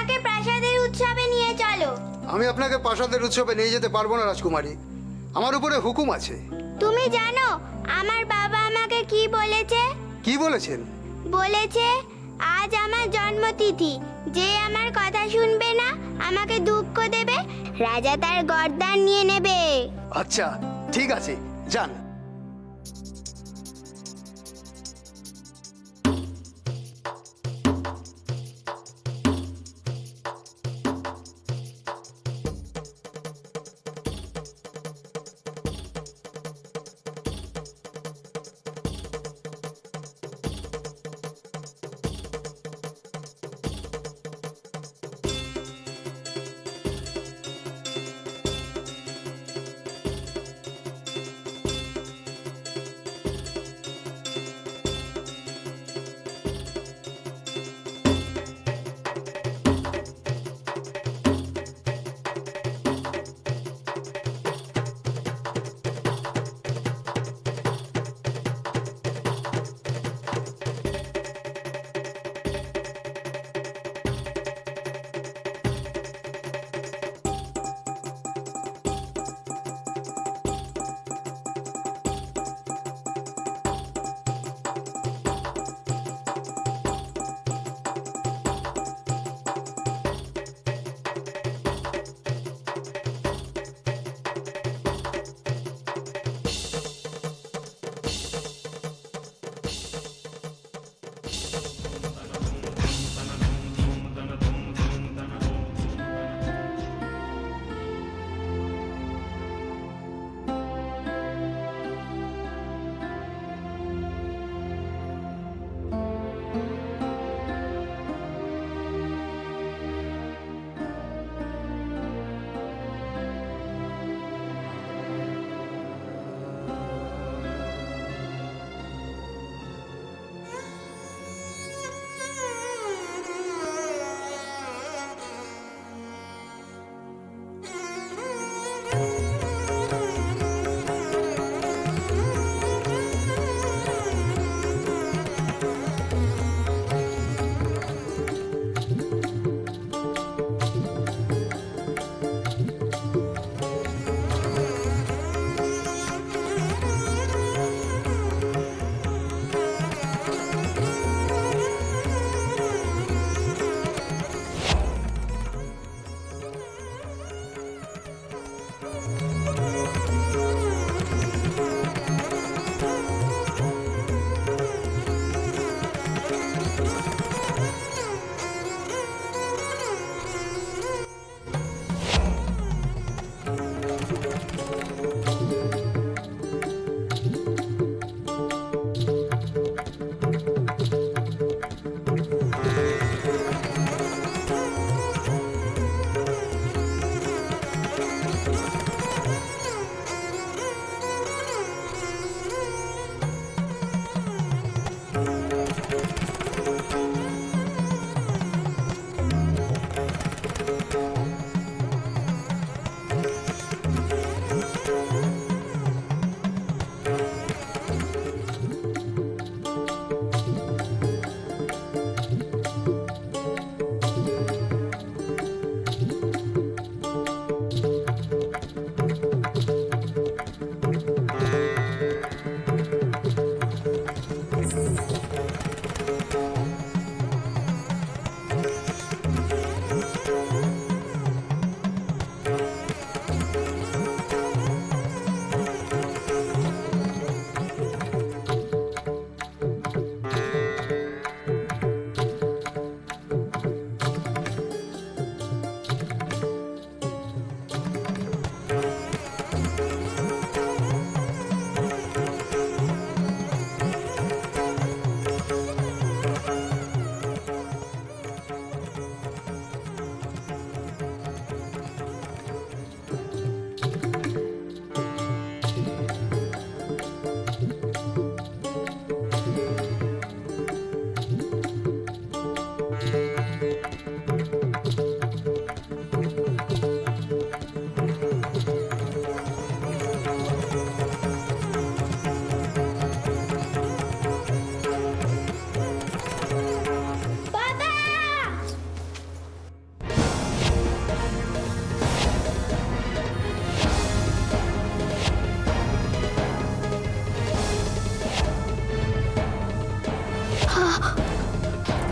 আমাকে প্রাসাদের উৎসবে নিয়ে চলো। আমি আপনাকে প্রাসাদের উৎসবে নিয়ে যেতে পারবো না রাজকুমারী, আমার উপরে হুকুম আছে। তুমি জানো আমার বাবা আমাকে কি বলেছে? কি বলেছেন? বলেছে আজ আমার জন্মতিথি, যে আমার কথা শুনবে না, আমাকে দুঃখ দেবে, রাজা তার গর্দান নিয়ে নেবে। আচ্ছা ঠিক আছে, যান।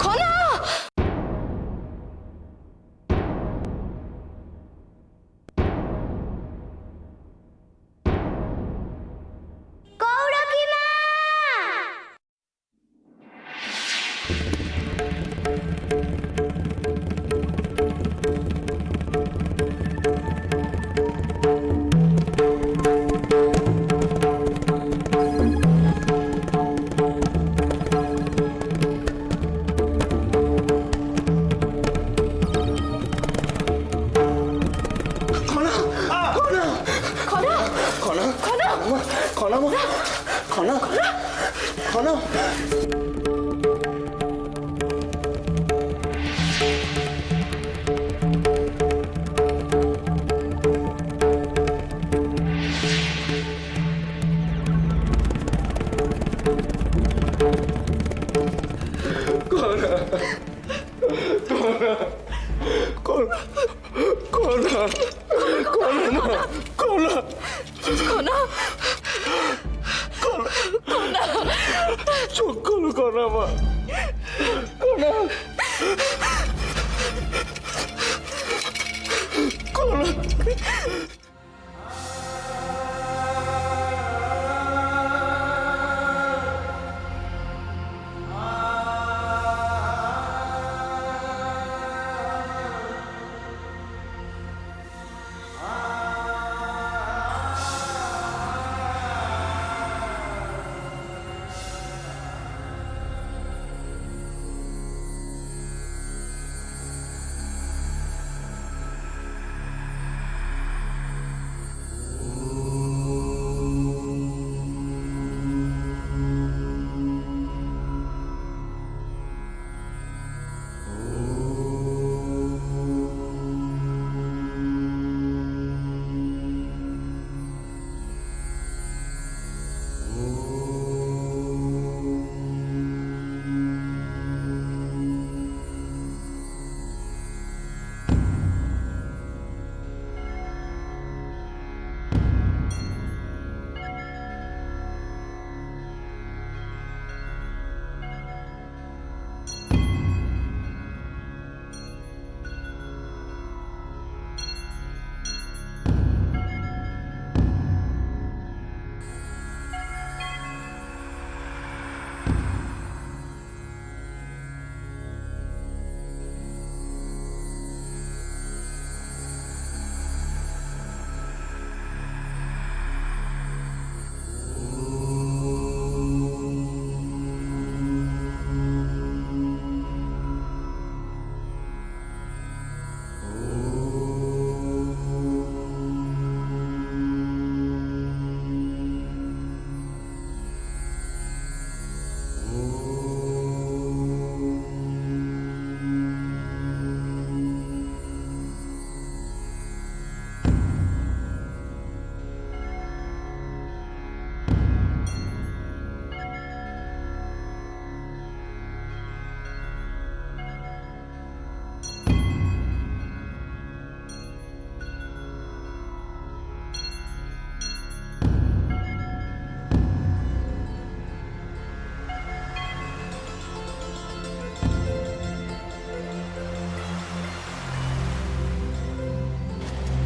খনা! গৌরকি মা! খনা খনা খনা! খনা খনা! খনা মা খনা খনা খনা! চোখ খোলো খনা মা খনা খনা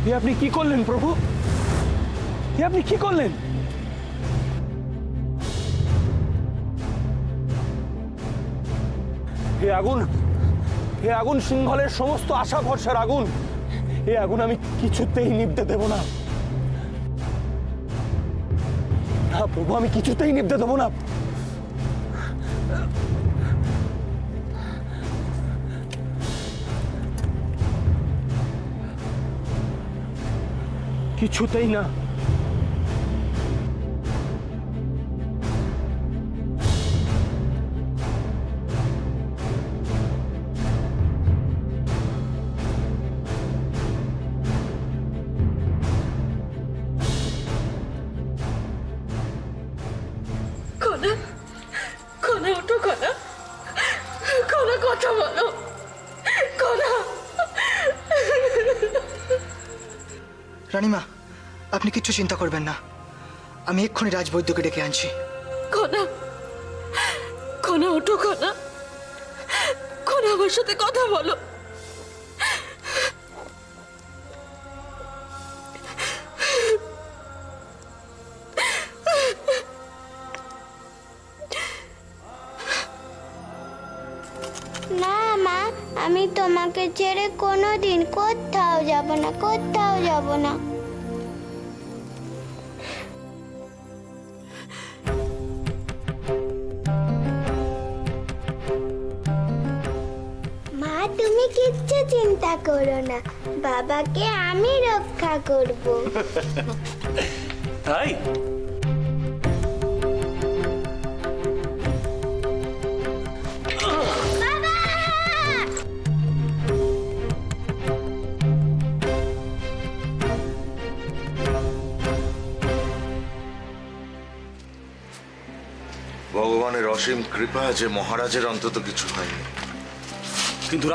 এ আপনি কি করলেন প্রভু? এ আপনি কি করলেন? হে আগুন, হে আগুন সিংহলের সমস্ত আশা ভরসার আগুন, এ আগুন আমি কিছুতেই নিভতে দেব না। না প্রভু, আমি কিছুতেই নিভতে দেব না। কিছুতেই না। খনা! খনা, ওঠো খনা! খনা, কথা বলো! খনা! রানীমা, আপনি কিচ্ছু চিন্তা করবেন না, আমি এক্ষুনি রাজবৈদ্যকে ডেকে আনছি। খনা! খনা, ওঠো খনা, খনা আমার সাথে কথা বলো। না মা, আমি তোমাকে ছেড়ে কোনোদিন কোথাও যাব না, কোথাও যাব না। মা, তুমি কিচ্ছু চিন্তা করো না, বাবাকে আমি রক্ষা করব। তাই বাবা! ভগবানের অসীম কৃপা যে মহারাজের অন্তত কিছু হয়নি। কিন্তু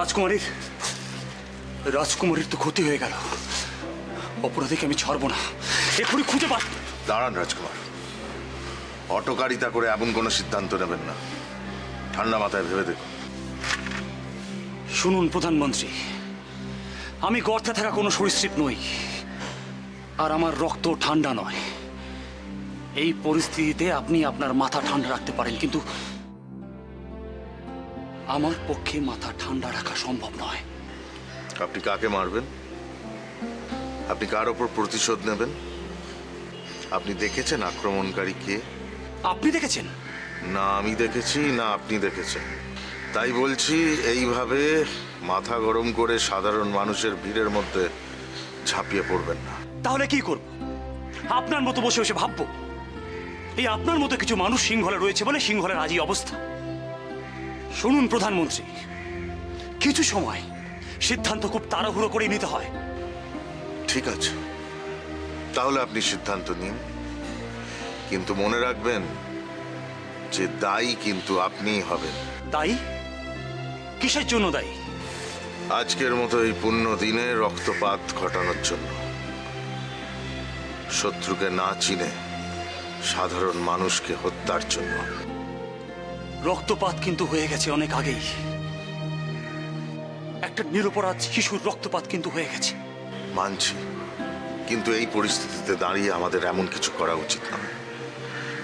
রাজকুমারীর তো ক্ষতি হয়ে গেল। অপরাধীকে আমি ছাড়বো না, এক্ষুনি খুঁজে পাঠ। দাঁড়ান রাজকুমার, অটকারিতা করে এমন কোনো সিদ্ধান্ত নেবেন না। ঠান্ডা মাথায় ভেবে দেখুন। শুনুন প্রধানমন্ত্রী, আমি গর্তে থাকা কোনো সরীসৃপ নই, আর আমার রক্ত ঠান্ডা নয়। এই পরিস্থিতিতে আপনি আপনার মাথা ঠান্ডা রাখতে পারেন, কিন্তু আমার পক্ষে মাথা ঠান্ডা রাখা সম্ভব নয়। আপনি কাকে মারবেন? আপনি কার ওপর প্রতিশোধ নেবেন? আপনি দেখেছেন আক্রমণকারী কে? আপনি দেখেছেন? না আমি দেখেছি, না আপনি দেখেছেন। তাই বলছি, এইভাবে মাথা গরম করে সাধারণ মানুষের ভিড়ের মধ্যে ঝাঁপিয়ে পড়বেন না। তাহলে কি করব? আপনার মতো বসে বসে ভাববো? এই আপনার মতো কিছু মানুষ সিংহলে রয়েছে বলে সিংহলের আজই অবস্থা। শুনুন প্রধানমন্ত্রী, কিছু সময় সিদ্ধান্ত খুব তাড়াহুড়ো করে নিতে হয়। ঠিক আছে, তাহলে আপনি সিদ্ধান্ত নিন, কিন্তু মনে রাখবেন যে দায়ী কিন্তু আপনিই হবেন। দায়ী? কিসের জন্য দায়ী? আজকের মতো এই পুণ্য দিনে রক্তপাত ঘটানোর জন্য। শত্রুকে না চিনে সাধারণ মানুষকে হত্যার জন্য। রক্তপাত কিন্তু হয়ে গেছে অনেক আগেই। একটা নিরপরাধ শিশুর রক্তপাত কিন্তু হয়ে গেছে। মানছি, কিন্তু এই পরিস্থিতিতে দাঁড়িয়ে আমাদের এমন কিছু করা উচিত নয়।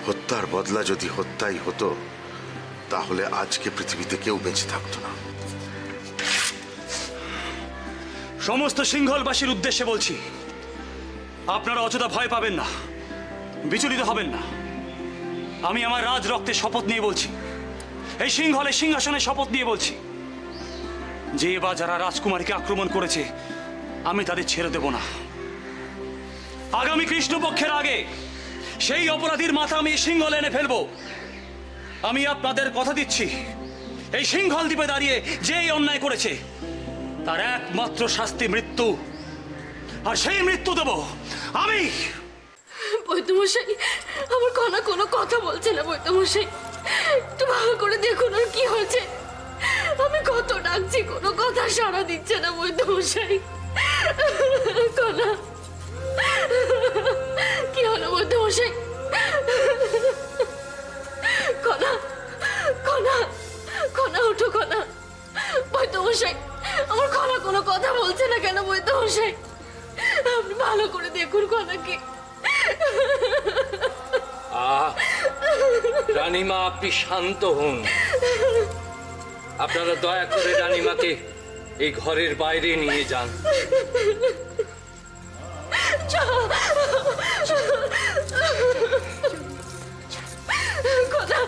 হত্যার বদলা যদি হত্যাই হতো, তাহলে আজকে পৃথিবীতে কেউ বেঁচে থাকতো না। সমস্ত সিংহলবাসীর উদ্দেশ্যে বলছি, আপনারা অযথা ভয় পাবেন না, বিচলিত হবেন না। আমি আমার রাজ রক্তে শপথ নিয়ে বলছি, এই সিংহলের সিংহাসনে শপথ নিয়ে বলছি, যে বা যারা রাজকুমারীকে আক্রমণ করেছে আমি তাদের ছেড়ে দেব না। আগামী কৃষ্ণপক্ষের আগে সেই অপরাধীর মাথা আমি সিংহলে এনে ফেলবো। আমি আপনাদের কথা দিচ্ছি, এই সিংহল দ্বীপে দাঁড়িয়ে যেই অন্যায় করেছে তার একমাত্র শাস্তি মৃত্যু, আর সেই মৃত্যু দেব আমি। বৈদ্যমশাই, আমার খনা কোনো কথা বলছে না। বৈদ্যমশাই, একটু ভালো করে দেখুন আর কি হয়েছে। আমি কত ডাকছি, কোনো কথা সাড়া দিচ্ছে না। বৈদ্যমশাই, খনা কি হলো? বৈদ্যমশাই, খনা খনা খনা ওঠো খনা। বৈদ্যমশাই, আমার খনা কোনো কথা বলছে না কেন? বৈদ্যমশাই, আপনি ভালো করে দেখুন খনাকে। রানীমা, আপনি শান্ত হন। আপনারা দয়া করে রানীমাকে এই ঘরের বাইরে নিয়ে যান। খনা,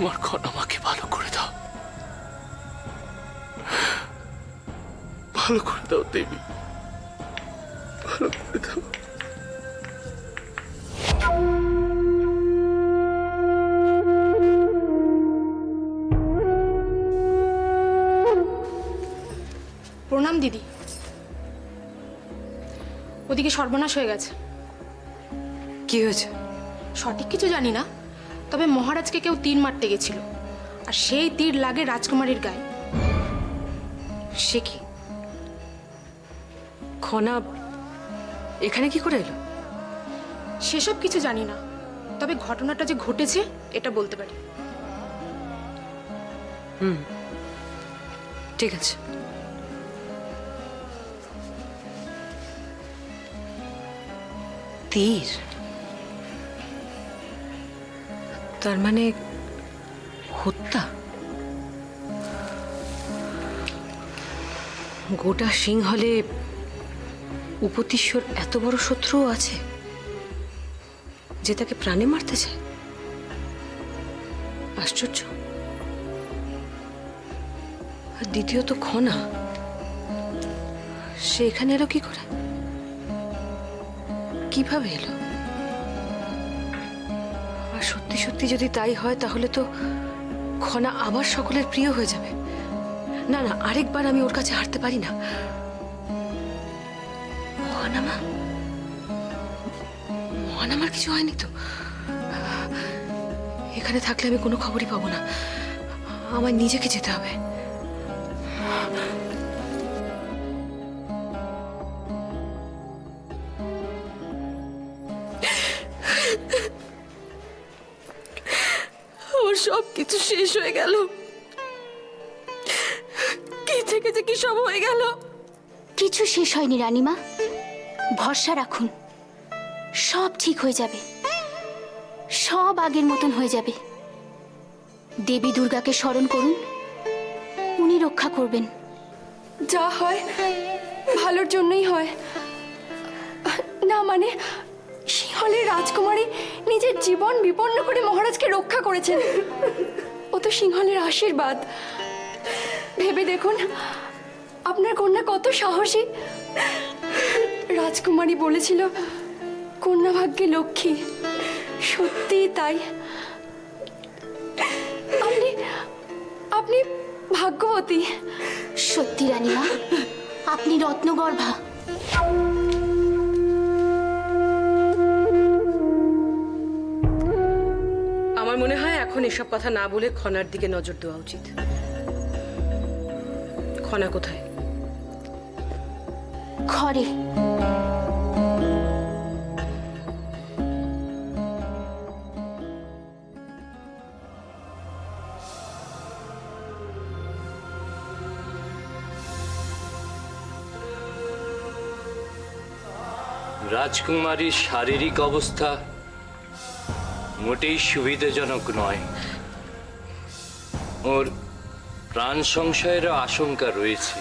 আমার খনামাকে ভালো করে দাও, ভালো করে দাও দেবী, ভালো করে দাও। প্রণাম দিদি। ওদিকে সর্বনাশ হয়ে গেছে। কি হয়েছে? সঠিক কিছু জানি না, তবে মহারাজকে কেউ তীর মারতে গেছিল, আর সেই তীর লাগে রাজকুমারীর গায়ে। সে কি? খনা এখানে কি করে এলো? সেসব কিছু জানি না, তবে ঘটনাটা যে ঘটেছে এটা বলতে পারি। ঠিক আছে। তীর? তার মানে হত্যা? গোটা সিংহলে উপতিশ্বর এত বড় শত্রুও আছে যে তাকে প্রাণে মারতে চায়? আশ্চর্য। আর দ্বিতীয়ত খনা, সে এখানে এলো কি করে? কিভাবে এলো? আর সত্যি সত্যি যদি তাই হয় তাহলে তো খনা আবার সকলের প্রিয় হয়ে যাবে। না না, আরেকবার আমি ওর কাছে হারতে পারি না। মহানামার কিছু হয়নি তো? এখানে থাকলে আমি কোনো খবরই পাবো না। আমার নিজেকে যেতে হবে। আমার সব কিছু শেষ হয়ে গেল। কি থেকে যে কি সব হয়ে গেল। কিছু শেষ হয়নি রানীমা, ভরসা রাখুন, সব ঠিক হয়ে যাবে, সব আগের মতন হয়ে যাবে। দেবী দুর্গাকে স্মরণ করুন, উনি রক্ষা করবেন। যা হয় ভালোর জন্যই হয়। না মানে সিংহলের রাজকুমারী নিজের জীবন বিপন্ন করে মহারাজকে রক্ষা করেছেন। ও তো সিংহলের আশীর্বাদ। ভেবে দেখুন আপনার কন্যা কত সাহসী। রাজকুমারী বলেছিল কন্যা ভাগ্যে লক্ষ্মী, সত্যি তাই। আপনি আপনি ভাগ্যবতী। সত্যি রানীমা, আপনি রত্নগর্ভা। আমার মনে হয় এখন এসব কথা না বলে খনার দিকে নজর দেওয়া উচিত। খনা কোথায়? ঘরে। রাজকুমারীর শারীরিক অবস্থা মোটেই সুবিধাজনক নয়। ওর প্রাণ সংশয়েরও আশঙ্কা রয়েছে।